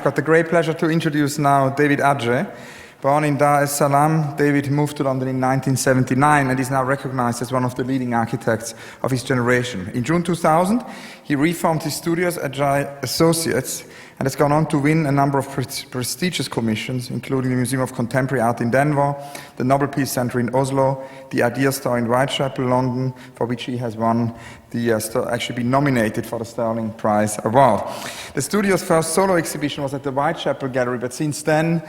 I've got the great pleasure to introduce now David Adjaye. Born in Dar es Salaam, David moved to London in 1979 and is now recognized as one of the leading architects of his generation. In June 2000, he reformed his studios, Adjey Associates, and has gone on to win a number of prestigious commissions, including the Museum of Contemporary Art in Denver, the Nobel Peace Center in Oslo, the Idea Store in Whitechapel, London, for which he has won actually been nominated for the Sterling Prize Award. The studio's first solo exhibition was at the Whitechapel Gallery, but since then,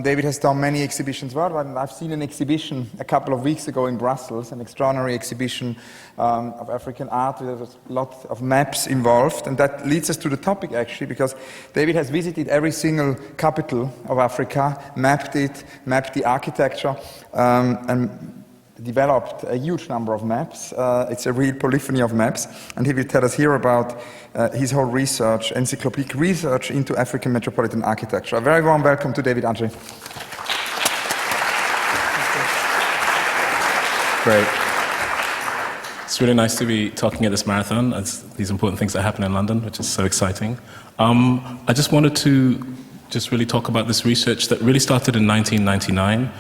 David has done many exhibitions worldwide, and I've seen an exhibition a couple of weeks ago in Brussels, an extraordinary exhibition of African art with a lot of maps involved, and that leads us to the topic actually, because David has visited every single capital of Africa, mapped it, mapped the architecture, and developed a huge number of maps. It's a real polyphony of maps, and he will tell us here about his whole research, encyclopedic research into African metropolitan architecture. A very warm welcome to David Adjaye. Great. It's really nice to be talking at this marathon. It's these important things that happen in London, which is so exciting. I just wanted to really talk about this research that really started in 1999.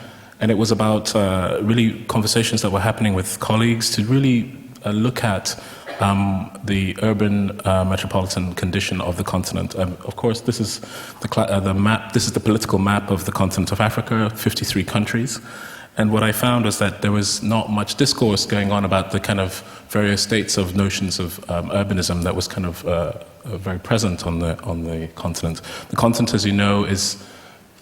And it was about really conversations that were happening with colleagues to really look at the urban metropolitan condition of the continent. Of course, this is the map. This is the political map of the continent of Africa, 53 countries. And what I found was that there was not much discourse going on about the kind of various states of notions of urbanism that was kind of very present on the continent. The continent, as you know, is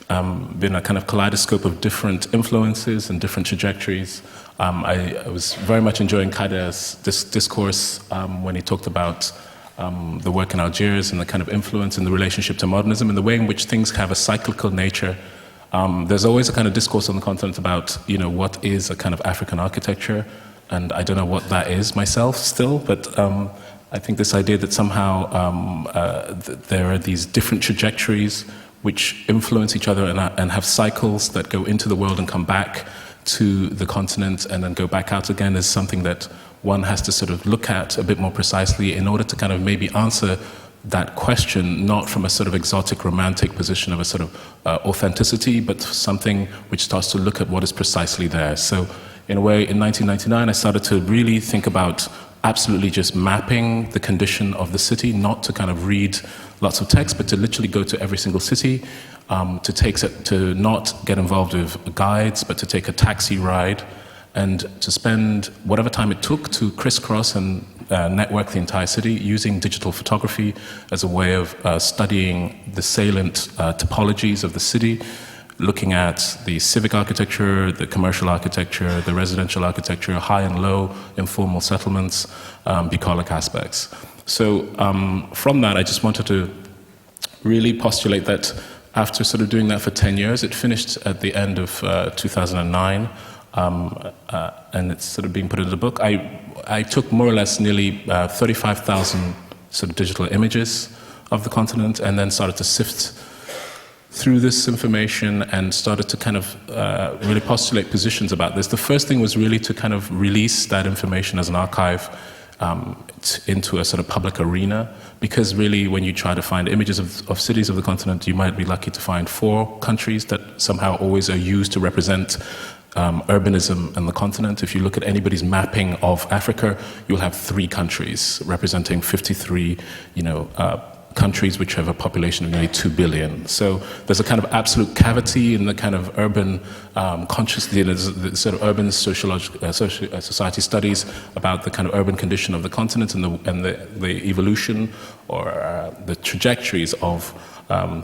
been a kind of kaleidoscope of different influences and different trajectories. I was very much enjoying Kaider's discourse when he talked about the work in Algiers and the kind of influence and the relationship to modernism and the way in which things have a cyclical nature. There's always a kind of discourse on the continent about, you know, what is a kind of African architecture, and I don't know what that is myself still, but I think this idea that somehow there are these different trajectories which influence each other and have cycles that go into the world and come back to the continent and then go back out again is something that one has to sort of look at a bit more precisely in order to kind of maybe answer that question, not from a sort of exotic romantic position of a sort of authenticity, but something which starts to look at what is precisely there. So in a way, in 1999, I started to really think about absolutely just mapping the condition of the city, not to kind of read lots of text, but to literally go to every single city, to not get involved with guides, but to take a taxi ride and to spend whatever time it took to crisscross and network the entire city using digital photography as a way of studying the salient topologies of the city, looking at the civic architecture, the commercial architecture, the residential architecture, high and low informal settlements, bucolic aspects. So from that, I just wanted to really postulate that after sort of doing that for 10 years, it finished at the end of 2009, and it's sort of being put into the book. I took more or less nearly 35,000 sort of digital images of the continent and then started to sift through this information and started to kind of really postulate positions about this. The first thing was really to kind of release that information as an archive into a sort of public arena, because really when you try to find images of cities of the continent, you might be lucky to find 4 countries that somehow always are used to represent urbanism in the continent. If you look at anybody's mapping of Africa, you'll have 3 countries representing 53, countries which have a population of nearly 2 billion. So there's a kind of absolute cavity in the kind of urban consciousness, the sort of urban society studies about the kind of urban condition of the continent and the evolution or the trajectories of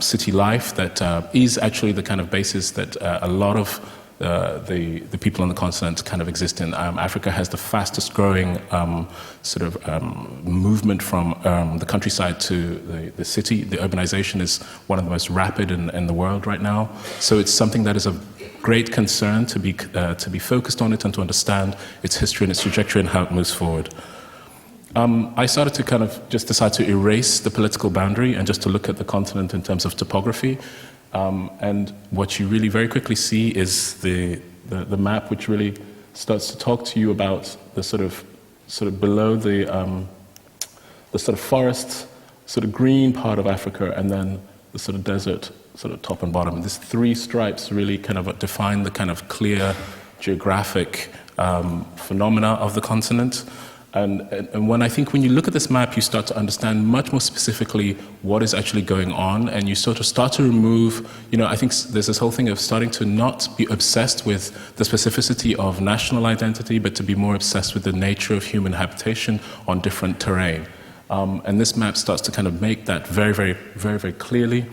city life that is actually the kind of basis that a lot of the people on the continent kind of exist in. Africa has the fastest growing movement from the countryside to the city. The urbanization is one of the most rapid in the world right now. So it's something that is of great concern to be focused on it and to understand its history and its trajectory and how it moves forward. I started to kind of just decide to erase the political boundary and just to look at the continent in terms of topography. And what you really very quickly see is the map, which really starts to talk to you about the sort of below the sort of forest, sort of green part of Africa, and then the sort of desert, sort of top and bottom. These three stripes really kind of define the kind of clear geographic phenomena of the continent. And when I think when you look at this map, you start to understand much more specifically what is actually going on, and you sort of start to remove, I think there's this whole thing of starting to not be obsessed with the specificity of national identity, but to be more obsessed with the nature of human habitation on different terrain. And this map starts to kind of make that very, very, very, very clearly.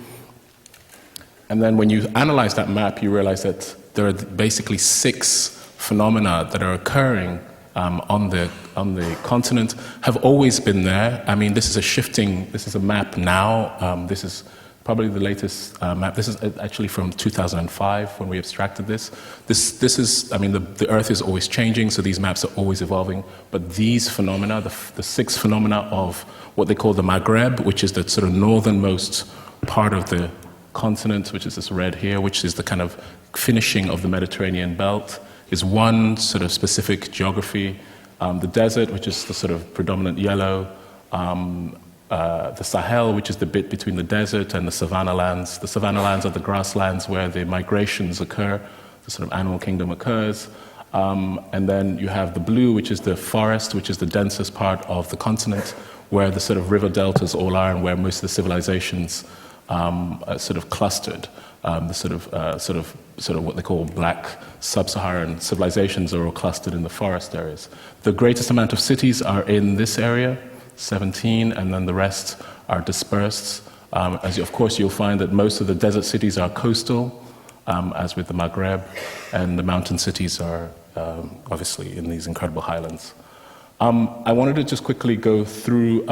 And then when you analyze that map, you realize that there are basically 6 phenomena that are occurring on the continent, have always been there. I mean, this is a map now. This is probably the latest map. This is actually from 2005 when we abstracted this. This is, I mean, the Earth is always changing, so these maps are always evolving. But these phenomena, the 6 phenomena of what they call the Maghreb, which is the sort of northernmost part of the continent, which is this red here, which is the kind of finishing of the Mediterranean belt, is one sort of specific geography. The desert, which is the sort of predominant yellow. The Sahel, which is the bit between the desert and the Savanna lands. The Savanna lands are the grasslands where the migrations occur, the sort of animal kingdom occurs. And then you have the blue, which is the forest, which is the densest part of the continent, where the sort of river deltas all are and where most of the civilizations are sort of clustered. The sort of what they call black sub-Saharan civilizations are all clustered in the forest areas. The greatest amount of cities are in this area, 17, and then the rest are dispersed. Of course, you'll find that most of the desert cities are coastal, as with the Maghreb, and the mountain cities are obviously in these incredible highlands. I wanted to just quickly go through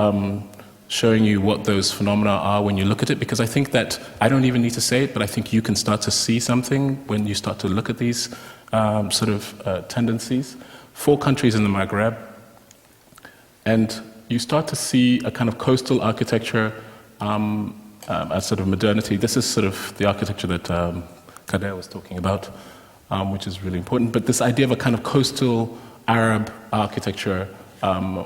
showing you what those phenomena are when you look at it, because I think that I don't even need to say it, but I think you can start to see something when you start to look at these sort of tendencies. 4 countries in the Maghreb, and you start to see a kind of coastal architecture as sort of modernity. This is sort of the architecture that Kader was talking about, which is really important. But this idea of a kind of coastal Arab architecture,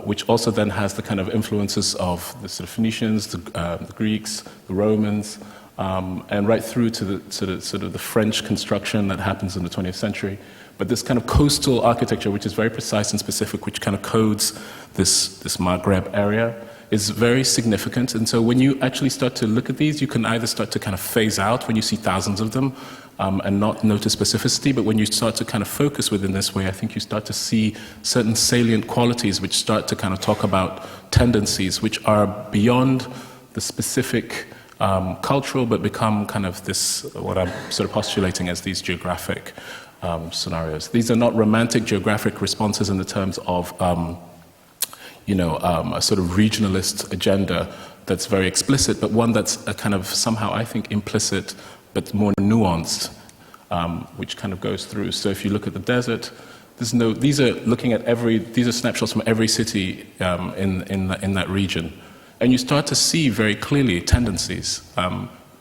which also then has the kind of influences of the sort of Phoenicians, the Greeks, the Romans, and right through to the sort of the French construction that happens in the 20th century. But this kind of coastal architecture, which is very precise and specific, which kind of codes this Maghreb area, is very significant. And so when you actually start to look at these, you can either start to kind of phase out when you see thousands of them and not notice specificity, but when you start to kind of focus within this way, I think you start to see certain salient qualities which start to kind of talk about tendencies which are beyond the specific cultural, but become kind of this, what I'm sort of postulating as these geographic scenarios. These are not romantic geographic responses in the terms of a sort of regionalist agenda that's very explicit, but one that's a kind of somehow, I think, implicit, but more nuanced, which kind of goes through. So if you look at the desert, these are snapshots from every city in that region. And you start to see very clearly tendencies,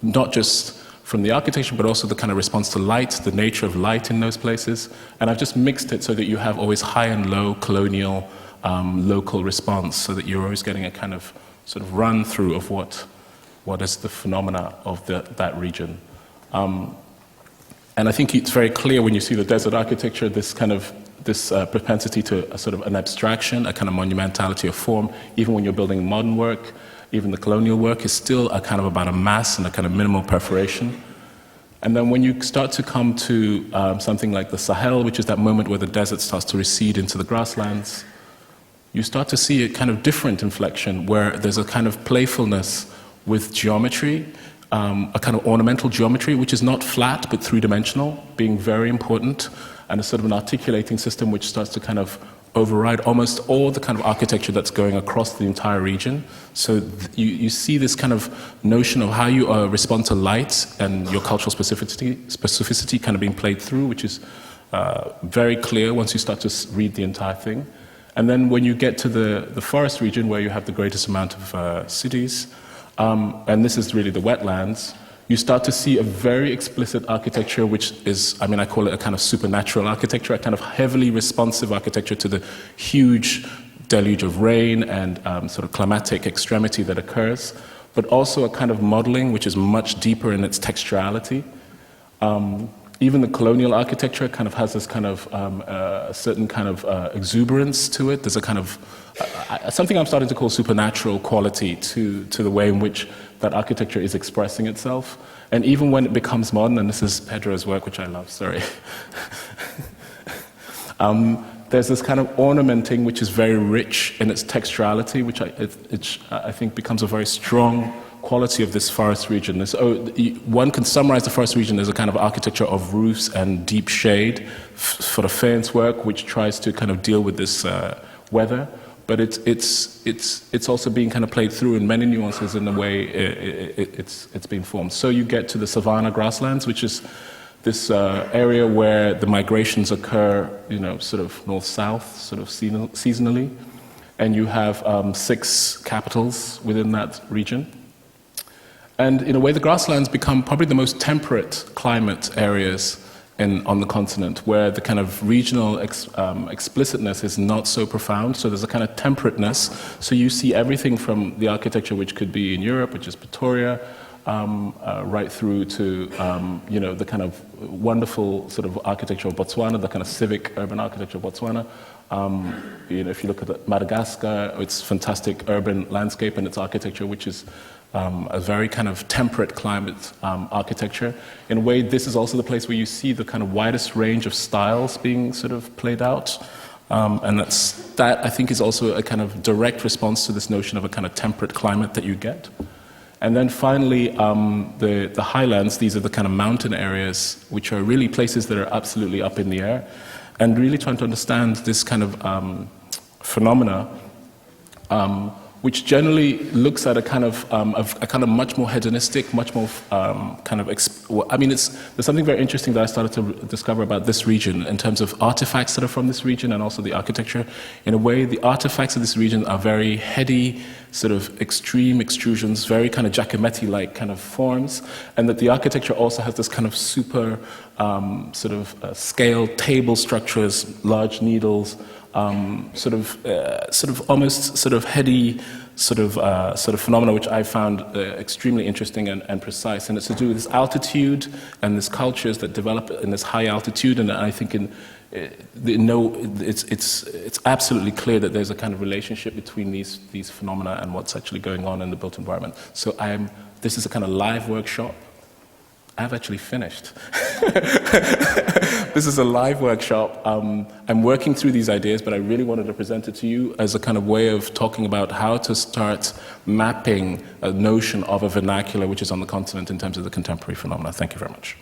not just from the architecture, but also the kind of response to light, the nature of light in those places. And I've just mixed it so that you have always high and low colonial local response, so that you're always getting a kind of sort of run through of what is the phenomena of that region. And I think it's very clear when you see the desert architecture, this propensity to a sort of an abstraction, a kind of monumentality of form. Even when you're building modern work, even the colonial work is still a kind of about a mass and a kind of minimal perforation. And then when you start to come to something like the Sahel, which is that moment where the desert starts to recede into the grasslands, you start to see a kind of different inflection where there's a kind of playfulness with geometry, a kind of ornamental geometry, which is not flat but three-dimensional, being very important, and a sort of an articulating system which starts to kind of override almost all the kind of architecture that's going across the entire region. So you see this kind of notion of how you respond to light and your cultural specificity kind of being played through, which is very clear once you start to read the entire thing. And then when you get to the forest region where you have the greatest amount of cities, and this is really the wetlands, you start to see a very explicit architecture which is, I call it a kind of supernatural architecture, a kind of heavily responsive architecture to the huge deluge of rain and sort of climatic extremity that occurs. but also a kind of modeling which is much deeper in its texturality. Even the colonial architecture kind of has this kind of a certain kind of exuberance to it. There's a kind of something I'm starting to call supernatural quality to the way in which that architecture is expressing itself. And even when it becomes modern, and this is Pedro's work, which I love, sorry. There's this kind of ornamenting which is very rich in its texturality, which I think becomes a very strong quality of this forest region. One can summarize the forest region as a kind of architecture of roofs and deep shade for the fence work, which tries to kind of deal with this weather. But it's also being kind of played through in many nuances in the way it's being formed. So you get to the Savanna Grasslands, which is this area where the migrations occur, sort of north-south, sort of seasonally. And you have 6 capitals within that region. And in a way, the grasslands become probably the most temperate climate areas on the continent, where the kind of regional explicitness is not so profound. So there's a kind of temperateness. So you see everything from the architecture which could be in Europe, which is Pretoria, right through to the kind of wonderful sort of architecture of Botswana, the kind of civic urban architecture of Botswana. If you look at Madagascar, its fantastic urban landscape and its architecture, which is a very kind of temperate climate architecture. In a way, this is also the place where you see the kind of widest range of styles being sort of played out. And that I think is also a kind of direct response to this notion of a kind of temperate climate that you get. And then finally, the Highlands, these are the kind of mountain areas, which are really places that are absolutely up in the air. And really trying to understand this kind of phenomena, which generally looks at a kind of much more hedonistic, much more there's something very interesting that I started to discover about this region in terms of artifacts that are from this region and also the architecture. In a way, the artifacts of this region are very heady, sort of extreme extrusions, very kind of Giacometti-like kind of forms, and that the architecture also has this kind of super scale table structures, large needles, almost heady sort of phenomena, which I found extremely interesting and precise. And it's to do with this altitude and these cultures that develop in this high altitude. And I think it's absolutely clear that there's a kind of relationship between these phenomena and what's actually going on in the built environment. So this is a kind of live workshop. I've actually finished. This is a live workshop. I'm working through these ideas, but I really wanted to present it to you as a kind of way of talking about how to start mapping a notion of a vernacular which is on the continent in terms of the contemporary phenomena. Thank you very much.